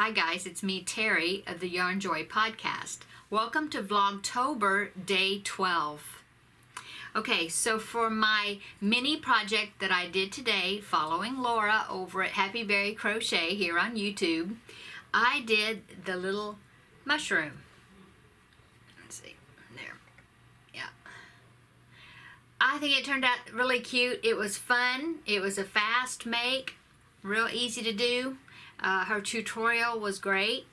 Hi guys, it's me, Terry, of the Yarnjoy podcast. Welcome to Vlogtober, day 12. Okay, so for my mini project that I did today, following Laura over at Happy Berry Crochet here on YouTube, I did the little mushroom. Let's see, there, yeah. I think it turned out really cute. It was fun. It was a fast make, real easy to do. Her tutorial was great,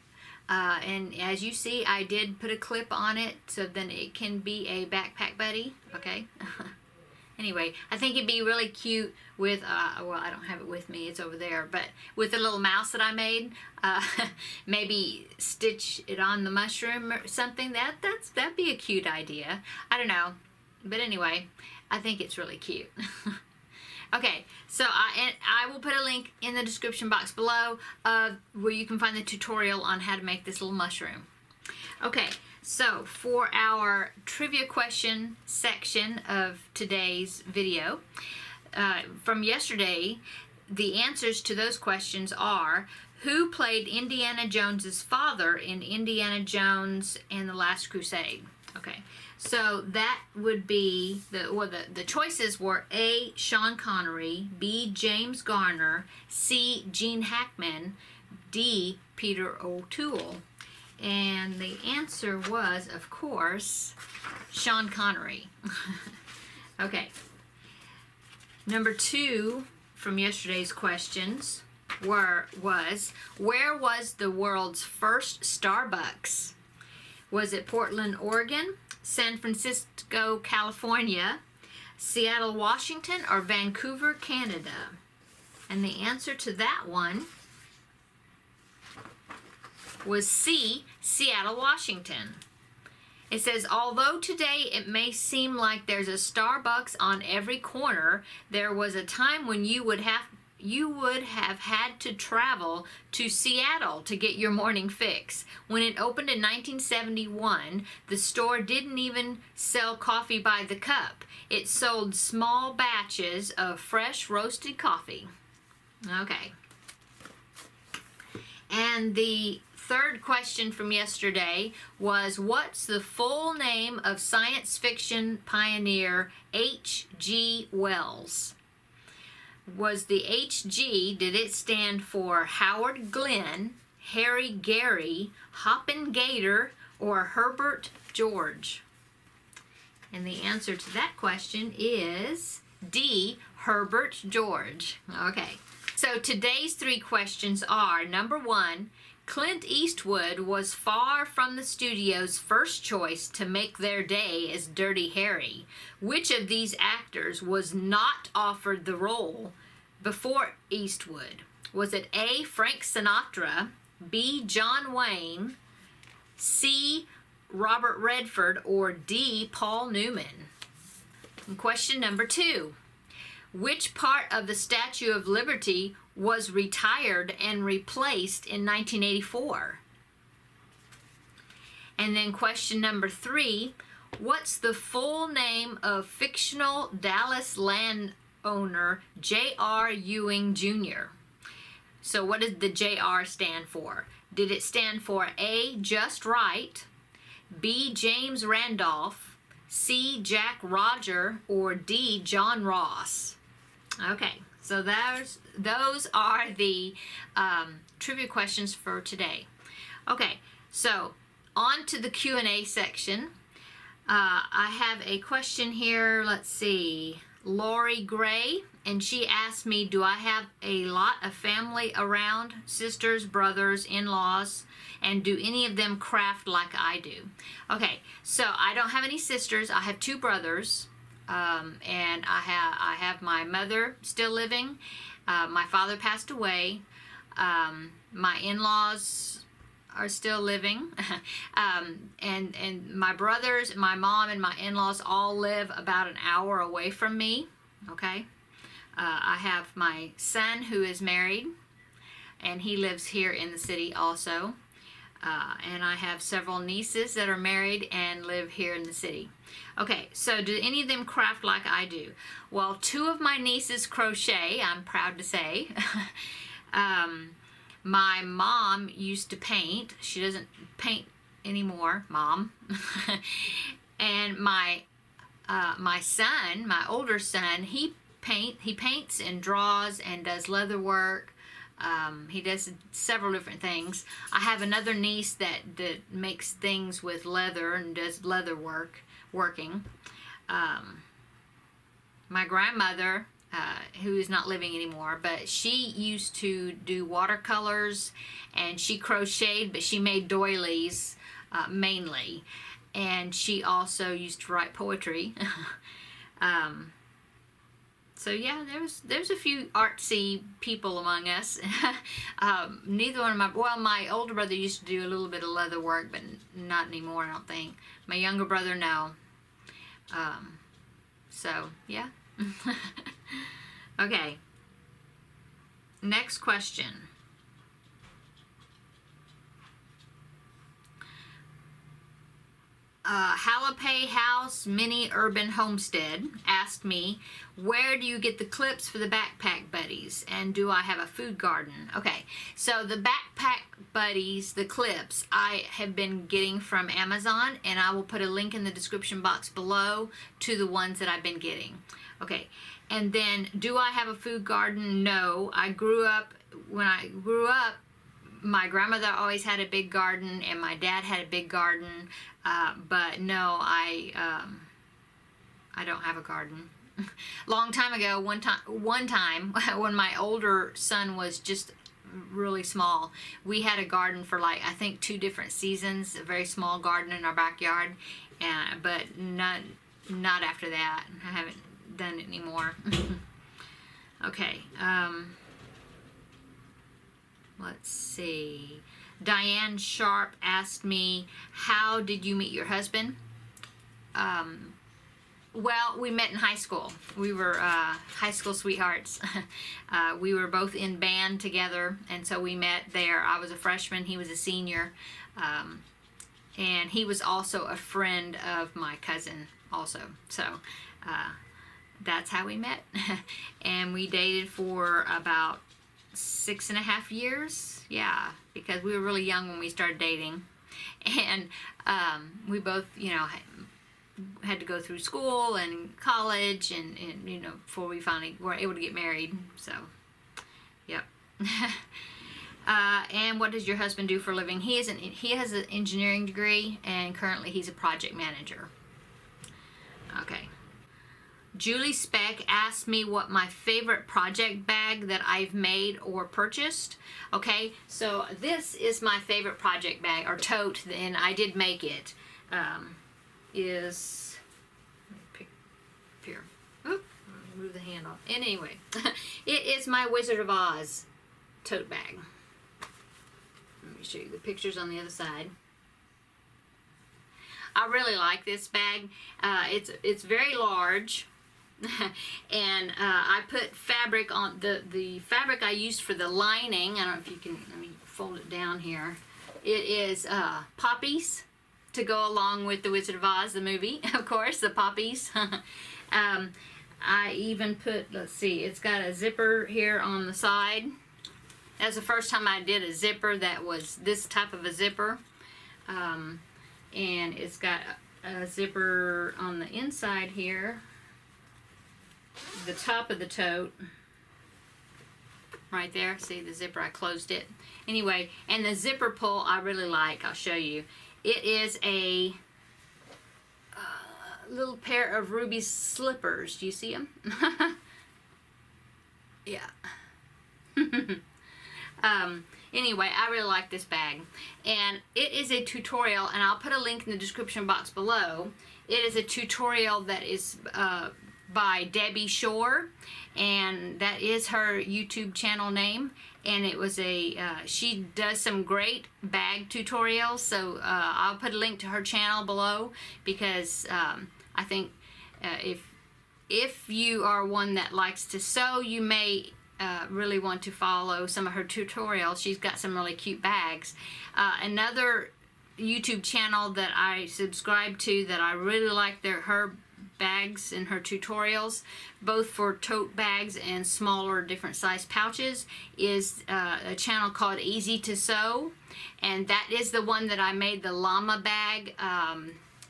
and as you see, I did put a clip on it so then it can be a backpack buddy. Okay. Anyway, I think it'd be really cute with well, I don't have it with me, it's over there, but with the little mouse that I made, maybe stitch it on the mushroom or something. That'd be a cute idea. I don't know, but anyway, I think it's really cute. Okay, so I will put a link in the description box below where you can find the tutorial on how to make this little mushroom. Okay, so for our trivia question section of today's video, from yesterday, the answers to those questions are: who played Indiana Jones's father in Indiana Jones and the Last Crusade? Okay, so that would be, the choices were A, Sean Connery, B, James Garner, C, Gene Hackman, D, Peter O'Toole. And the answer was, of course, Sean Connery. Okay. Number 2 from yesterday's questions was, where was the world's first Starbucks? Was it Portland, Oregon, San Francisco, California, Seattle, Washington, or Vancouver, Canada? And the answer to that one was C, Seattle, Washington. It says, although today it may seem like there's a Starbucks on every corner, there was a time when you would have had to travel to Seattle to get your morning fix. When it opened in 1971, the store didn't even sell coffee by the cup. It sold small batches of fresh roasted coffee. Okay. And the third question from yesterday was, what's the full name of science fiction pioneer H.G. Wells? Was the HG, did it stand for Howard Glenn, Harry Gary, Hoppin' Gator, or Herbert George? And the answer to that question is D, Herbert George. Okay, so today's 3 questions are: number 1, Clint Eastwood was far from the studio's first choice to make their day as Dirty Harry. Which of these actors was not offered the role before Eastwood? Was it A, Frank Sinatra, B, John Wayne, C, Robert Redford, or D, Paul Newman? And question number 2, which part of the Statue of Liberty was retired and replaced in 1984? And then question number 3, what's the full name of fictional Dallas landowner J.R. Ewing Jr.? So what did the J.R. stand for? Did it stand for A, Just Right, B, James Randolph, C, Jack Roger, or D, John Ross? Okay, so those are the trivia questions for today. Okay, so on to the Q&A section. I have a question here. Let's see. Lori Gray, and she asked me, do I have a lot of family around, sisters, brothers, in-laws, and do any of them craft like I do? Okay, so I don't have any sisters. I have 2 brothers. And I have my mother still living. My father passed away. My in-laws are still living. And my brothers, my mom, and my in-laws all live about an hour away from me. Okay. I have my son who is married, and he lives here in the city also. And I have several nieces that are married and live here in the city. Okay, so do any of them craft like I do? Well, 2 of my nieces crochet, I'm proud to say. My mom used to paint. She doesn't paint anymore, Mom. And my son, my older son, he paints and draws and does leather work. He does several different things. I have another niece that makes things with leather and does leather working. My grandmother, who is not living anymore, but she used to do watercolors, and she crocheted, but she made doilies mainly. And she also used to write poetry. So yeah, there's a few artsy people among us. Neither one of my older brother used to do a little bit of leather work, but not anymore, I don't think. My younger brother, no. So yeah. Okay. Next question. Halapay House Mini Urban Homestead asked me, where do you get the clips for the Backpack Buddies, and do I have a food garden? Okay, so the Backpack Buddies, the clips, I have been getting from Amazon, and I will put a link in the description box below to the ones that I've been getting. Okay, and then do I have a food garden? No. When I grew up, my grandmother always had a big garden, and my dad had a big garden, but no, I don't have a garden. Long time ago, one time when my older son was just really small, we had a garden for like, I think 2 different seasons, a very small garden in our backyard, but not after that. I haven't done it anymore. Okay, let's see. Diane Sharp asked me, how did you meet your husband? Well, we met in high school. We were high school sweethearts. We were both in band together, and so we met there. I was a freshman, he was a senior, and he was also a friend of my cousin also. So that's how we met. And we dated for about 6.5 years. Yeah, because we were really young when we started dating. And we both, had to go through school and college and before we finally were able to get married. So, yep. And what does your husband do for a living? He has an engineering degree, and currently he's a project manager. Okay. Julie Speck asked me what my favorite project bag that I've made or purchased. Okay, so this is my favorite project bag, or tote, and I did make it. Is, let me pick here. Oop, move the hand off. And anyway, it is my Wizard of Oz tote bag. Let me show you the pictures on the other side. I really like this bag. It's very large. And I put fabric on the fabric I used for the lining. I don't know if you can, let me fold it down here. It is poppies to go along with the Wizard of Oz, the movie, of course, the poppies. I even put, let's see, it's got a zipper here on the side. That's the first time I did a zipper that was this type of a zipper. And it's got a zipper on the inside here, the top of the tote, right there. See the zipper, I closed it. Anyway, and the zipper pull I really like, I'll show you. It is a little pair of ruby slippers. Do you see them? Yeah. Anyway, I really like this bag, and it is a tutorial, and I'll put a link in the description box below. It is a tutorial that is by Terri Schorp, and that is her YouTube channel name. And it was she does some great bag tutorials, so I'll put a link to her channel below, because I think if you are one that likes to sew, you may really want to follow some of her tutorials. She's got some really cute bags. Another YouTube channel that I subscribe to that I really like her bags in her tutorials, both for tote bags and smaller different size pouches, is a channel called Easy to Sew, and that is the one that I made the llama bag.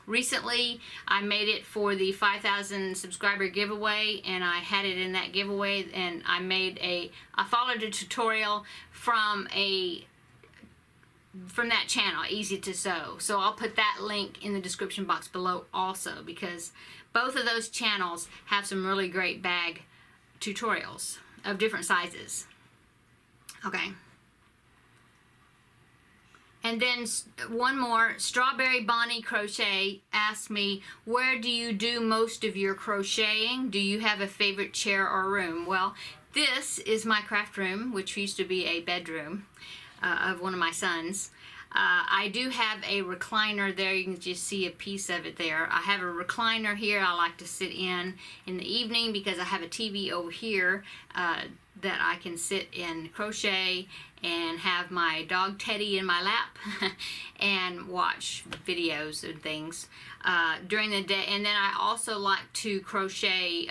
Recently, I made it for the 5,000 subscriber giveaway, and I had it in that giveaway, and I followed a tutorial from that channel, Easy to Sew. So I'll put that link in the description box below also, because both of those channels have some really great bag tutorials of different sizes. Okay. And then one more, Strawberry Bonnie Crochet asked me, where do you do most of your crocheting? Do you have a favorite chair or room? Well, this is my craft room, which used to be a bedroom of one of my sons. I do have a recliner there. You can just see a piece of it there. I have a recliner here I like to sit in the evening, because I have a TV over here that I can sit and crochet and have my dog Teddy in my lap and watch videos and things during the day. And then I also like to crochet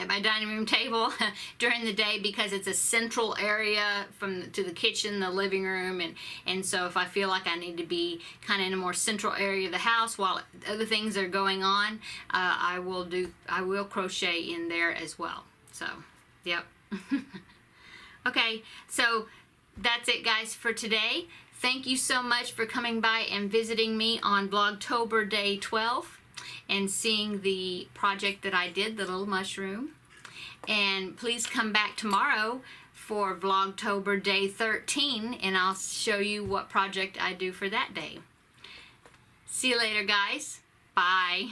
at my dining room table during the day, because it's a central area to the kitchen, the living room, and so if I feel like I need to be kind of in a more central area of the house while other things are going on, I will crochet in there as well. So, yep. Okay, so that's it, guys, for today. Thank you so much for coming by and visiting me on Vlogtober Day 12 and seeing the project that I did, the little mushroom. And please come back tomorrow for Vlogtober Day 13, and I'll show you what project I do for that day. See you later, guys. Bye.